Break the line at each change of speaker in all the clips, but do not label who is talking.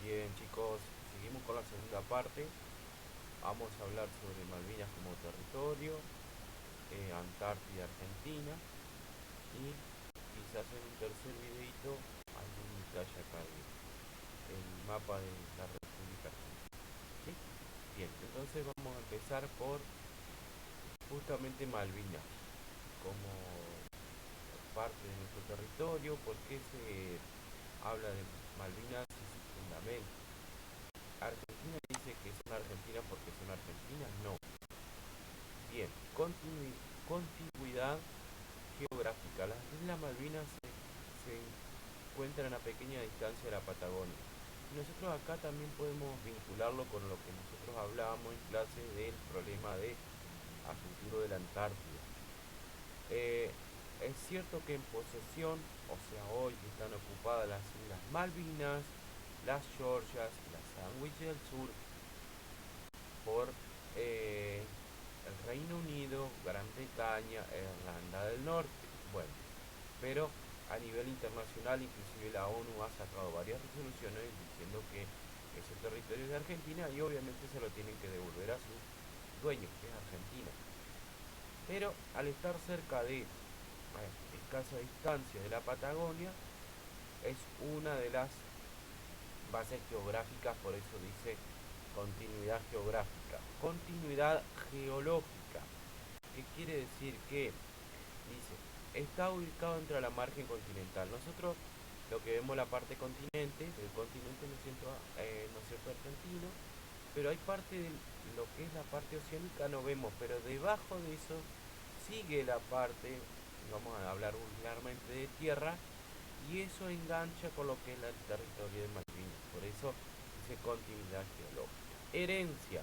Bien, chicos, seguimos con la segunda parte. Vamos a hablar sobre Malvinas como territorio, Antártida, Argentina y quizás en un tercer videito algún detalle acá del mapa de la República Argentina. ¿Sí? Bien, entonces vamos a empezar por justamente Malvinas como parte de nuestro territorio. ¿Por qué se habla de Malvinas y su fundamento? Argentina dice que son argentinas porque son argentinas, no. Bien, contigüidad geográfica. Las Islas Malvinas se encuentran a pequeña distancia de la Patagonia. Y nosotros acá también podemos vincularlo con lo que nosotros hablábamos en clase del problema de a futuro de la Antártida. Es cierto que en posesión, o sea, hoy están ocupadas las Islas Malvinas, las Georgias y las Sandwich del Sur por el Reino Unido, Gran Bretaña, Irlanda del Norte. Bueno, pero a nivel internacional, inclusive la ONU ha sacado varias resoluciones diciendo que ese territorio es de Argentina y obviamente se lo tienen que devolver a su dueño, que es Argentina. Pero al estar cerca de escasa distancia de la Patagonia, es una de las bases geográficas, por eso dice continuidad geográfica, continuidad geológica. ¿Qué quiere decir? Que dice, está ubicado entre la margen continental. Nosotros lo que vemos la parte continente, del continente no es cierto argentino, pero hay parte de lo que es la parte oceánica no vemos, pero debajo de eso sigue la parte, vamos a hablar vulgarmente de tierra, y eso engancha con lo que es el territorio de Malvinas. Por eso dice continuidad geológica. Herencia.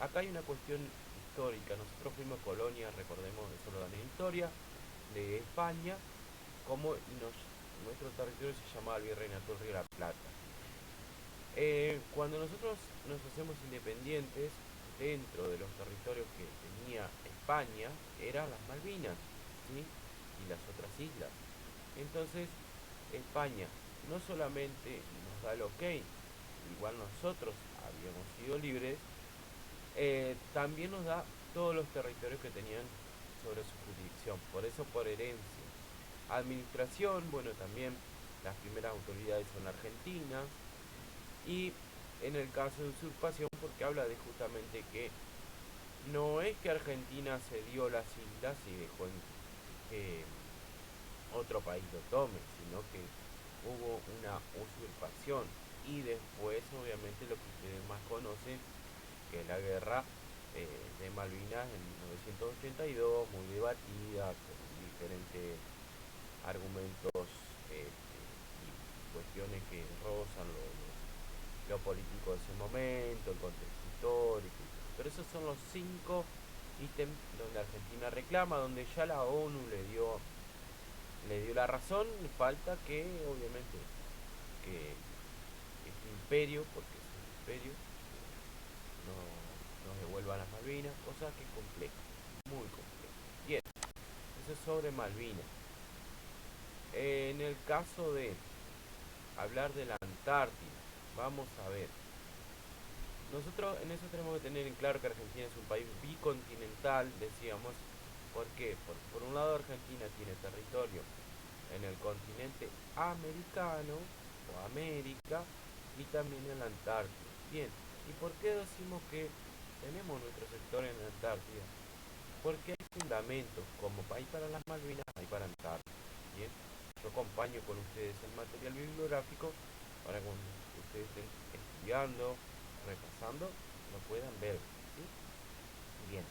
Acá hay una cuestión histórica. Nosotros fuimos colonia, recordemos, eso lo dan en historia, de España, como nuestro territorio se llamaba el Virreinato del Río de la Plata. Cuando nosotros nos hacemos independientes, dentro de los territorios que tenía España, eran las Malvinas, ¿sí? Y las otras islas. Entonces, España no solamente nos da el ok, igual nosotros habíamos sido libres, también nos da todos los territorios que tenían sobre su jurisdicción, por eso por herencia. Administración, bueno, también las primeras autoridades son argentinas, y en el caso de usurpación, porque habla de justamente que no es que Argentina cedió las islas y dejó que otro país lo tome, sino que hubo una usurpación y después obviamente lo que ustedes más conocen, que es la guerra de Malvinas en 1982, muy debatida, con diferentes argumentos y cuestiones que rozan lo político de ese momento, el contexto histórico. Pero esos son los 5 ítems donde Argentina reclama, donde ya la ONU le dio la razón. Falta que obviamente que este imperio, porque es un imperio, no nos devuelva las Malvinas, cosa que es compleja, muy compleja. Bien, eso es sobre Malvinas. En el caso de hablar de la Antártida, vamos a ver. Nosotros en eso tenemos que tener en claro que Argentina es un país bicontinental, decíamos. ¿Por qué? Por un lado Argentina tiene territorio en el continente americano o América y también en la Antártida. Bien, ¿y por qué decimos que tenemos nuestro sector en la Antártida? Porque hay fundamentos, como hay para las Malvinas, hay para Antártida. Bien, yo acompaño con ustedes el material bibliográfico para cuando ustedes estén estudiando, repasando, lo puedan ver. ¿Sí? Bien,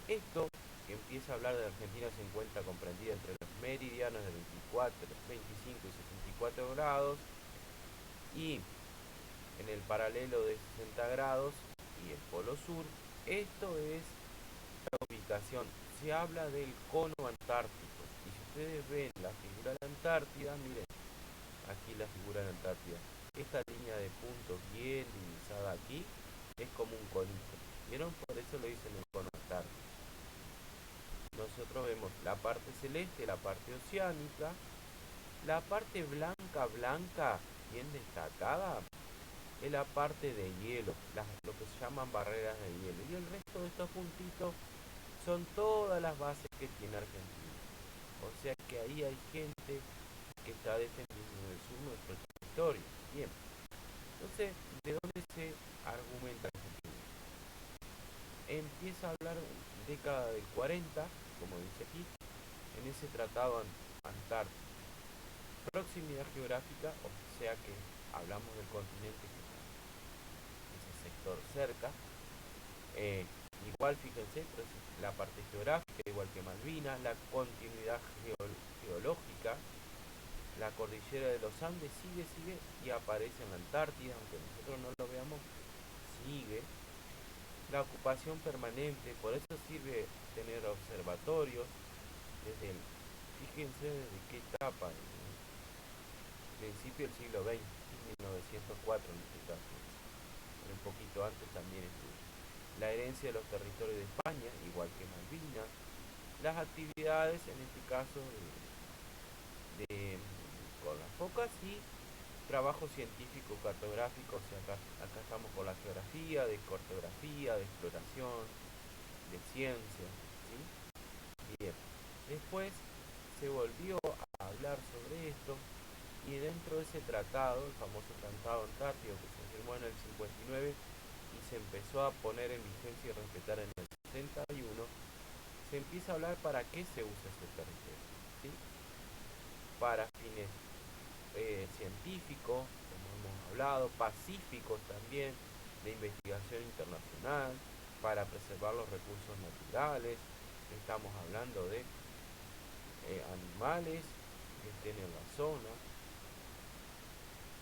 esto que empieza a hablar de Argentina se encuentra comprendida entre los meridianos de 24, 25 y 64 grados y en el paralelo de 60 grados y el polo sur. Esto es la ubicación. Se habla del cono antártico. Y si ustedes ven la figura de la Antártida, miren, aquí la figura de la Antártida. Esta línea de puntos bien divisada aquí es como un conito. ¿Vieron? Por eso lo dicen el cono antártico. Nosotros vemos la parte celeste, la parte oceánica, la parte blanca, blanca, bien destacada, es la parte de hielo, lo que se llaman barreras de hielo. Y el resto de estos puntitos son todas las bases que tiene Argentina. O sea que ahí hay gente que está defendiendo en el sur nuestro territorio. Bien, entonces, ¿de dónde se argumenta Argentina? Empieza a hablar década del 40, como dice aquí, en ese tratado antártico. Proximidad geográfica, o sea que hablamos del continente que está en ese sector cerca. Igual, fíjense, la parte geográfica, igual que Malvinas, la continuidad geológica, la cordillera de los Andes sigue y aparece en la Antártida, aunque nosotros no lo veamos, sigue. La ocupación permanente, por eso sirve tener observatorios desde el, fíjense desde qué etapa, principio del siglo XX, 1904 en este caso, pero un poquito antes también estuvo. La herencia de los territorios de España, igual que Malvinas, las actividades, en este caso, de con las focas y trabajo científico cartográfico, o sea, acá estamos con la geografía, de cartografía, de exploración, de ciencia, ¿sí? Bien, después se volvió a hablar sobre esto y dentro de ese tratado, el famoso Tratado Antártico que se firmó en el 59 y se empezó a poner en vigencia y respetar en el 71, se empieza a hablar para qué se usa ese territorio, ¿sí? Para fines científicos, como hemos hablado, pacíficos también, de investigación internacional, para preservar los recursos naturales, estamos hablando de animales que estén en la zona.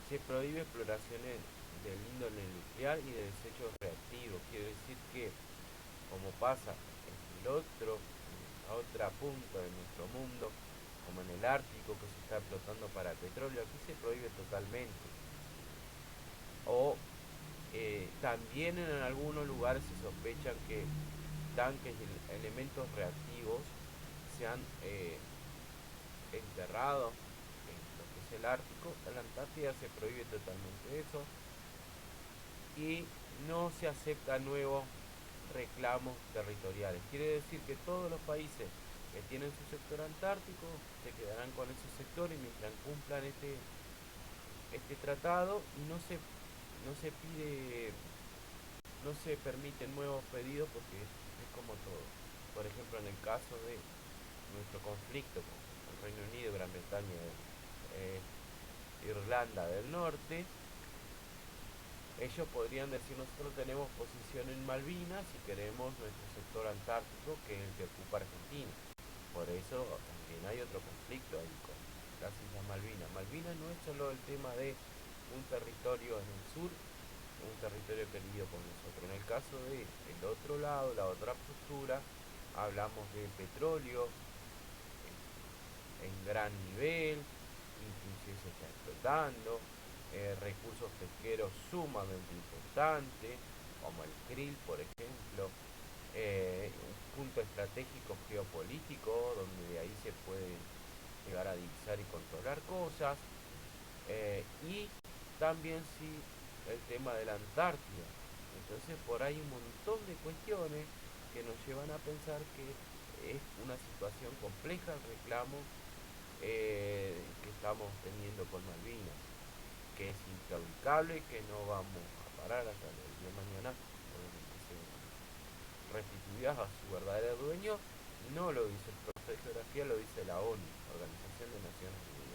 Se prohíbe exploraciones del índole nuclear y de desechos reactivos, quiere decir que, como pasa en el otro, en la otra punta de nuestro mundo, como en el Ártico que se está explotando para petróleo, aquí se prohíbe totalmente. O también en algunos lugares se sospecha que tanques y elementos reactivos se han enterrado en lo que es el Ártico. En la Antártida se prohíbe totalmente eso y no se aceptan nuevos reclamos territoriales. Quiere decir que todos los países que tienen su sector antártico se quedarán con ese sector y mientras cumplan este tratado y no se pide, no se permiten nuevos pedidos porque es como todo. Por ejemplo, en el caso de nuestro conflicto con el Reino Unido, Gran Bretaña, Irlanda del Norte, ellos podrían decir: nosotros tenemos posición en Malvinas y queremos nuestro sector antártico, que es el que ocupa Argentina. Por eso también hay otro conflicto ahí con las Islas Malvinas. Malvinas no es solo el tema de un territorio en el sur, un territorio querido por nosotros. En el caso de el otro lado, la otra postura, hablamos de petróleo en gran nivel, inclusive se está explotando, recursos pesqueros sumamente importantes, como el krill, por ejemplo, un punto estratégico geopolítico donde de ahí se puede llegar a divisar y controlar cosas, y también sí el tema de la Antártida. Entonces por ahí un montón de cuestiones que nos llevan a pensar que es una situación compleja el reclamo que estamos teniendo con Malvinas, que es intraubicable, que no vamos a parar hasta el día de mañana, obviamente sean restituidas a su verdadero dueño. No lo dice el profe de geografía, lo dice la ONU, Organización de Naciones Unidas.